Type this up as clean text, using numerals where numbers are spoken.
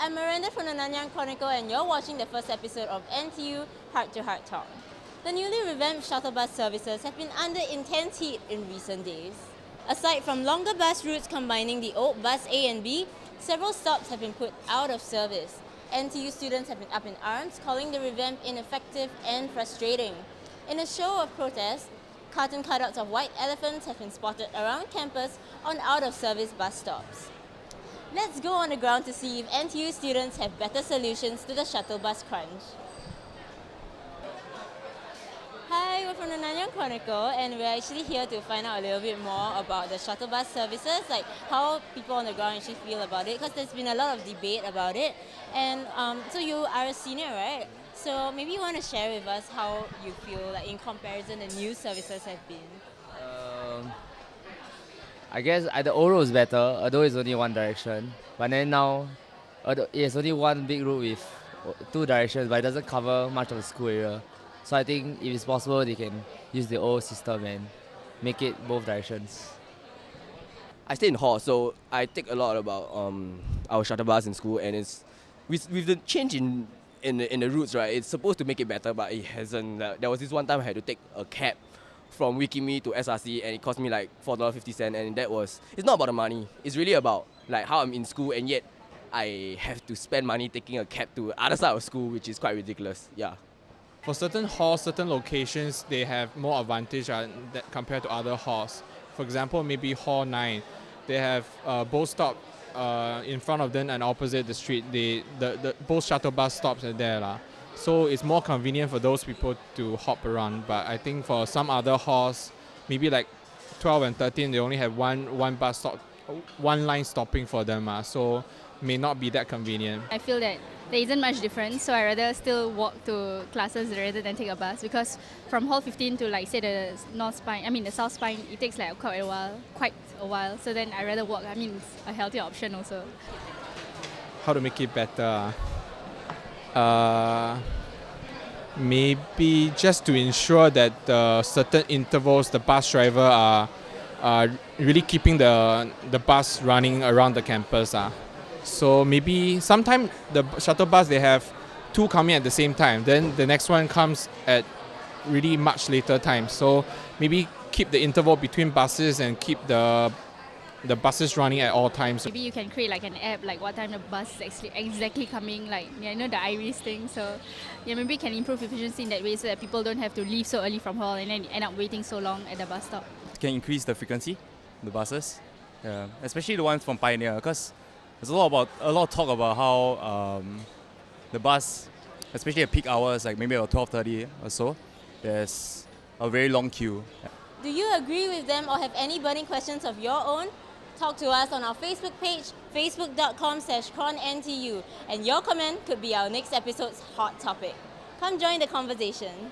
I'm Miranda from the Nanyang Chronicle and you're watching the first episode of NTU Heart to Heart Talk. The newly revamped shuttle bus services have been under intense heat in recent days. Aside from longer bus routes combining the old bus A and B, several stops have been put out of service. NTU students have been up in arms, calling the revamp ineffective and frustrating. In a show of protest, cartoon cutouts of white elephants have been spotted around campus on out-of-service bus stops. Let's go on the ground to see if NTU students have better solutions to the shuttle bus crunch. Hi, we're from the Nanyang Chronicle and we're actually here to find out a little bit more about the shuttle bus services, like how people on the ground actually feel about it, because there's been a lot of debate about it. And so you are a senior, right? So maybe you want to share with us how you feel like in comparison the new services have been. I guess the old road is better, although it's only one direction. But then now, it's only one big route with two directions, but it doesn't cover much of the school area. So I think if it's possible, they can use the old system and make it both directions. I stay in hall, so I think a lot about our shuttle bus in school, and it's with the change in the routes, right? It's supposed to make it better, but it hasn't. There was this one time I had to take a cab from Wikimi to SRC, and it cost me like $4.50, and it's not about the money. It's really about like how I'm in school, and yet I have to spend money taking a cab to other side of school, which is quite ridiculous. Yeah. For certain halls, certain locations, they have more advantage compared to other halls. For example, maybe Hall 9, they have both stops in front of them and opposite the street. The both shuttle bus stops are there. So it's more convenient for those people to hop around. But I think for some other halls, maybe like 12 and 13, they only have one bus stop, one line stopping for them. So may not be that convenient. I feel that there isn't much difference, so I rather still walk to classes rather than take a bus, because from Hall 15 to like say the the South Spine, it takes like quite a while. So then I rather walk. I mean, it's a healthier option also. How to make it better? Maybe just to ensure that certain intervals the bus driver are really keeping the bus running around the campus. So maybe sometime the shuttle bus, they have two coming at the same time. Then the next one comes at really much later time. So maybe keep the interval between buses and keep the buses running at all times. Maybe you can create like an app, like what time the bus is actually exactly coming, like the iris thing. So maybe you can improve efficiency in that way so that people don't have to leave so early from hall and then end up waiting so long at the bus stop. Can increase the frequency, the buses, especially the ones from Pioneer, because there's a lot of talk about how the bus, especially at peak hours, like maybe at 12:30 or so, there's a very long queue. Do you agree with them or have any burning questions of your own? Talk to us on our Facebook page, facebook.com/ChronNTU, and your comment could be our next episode's hot topic. Come join the conversation.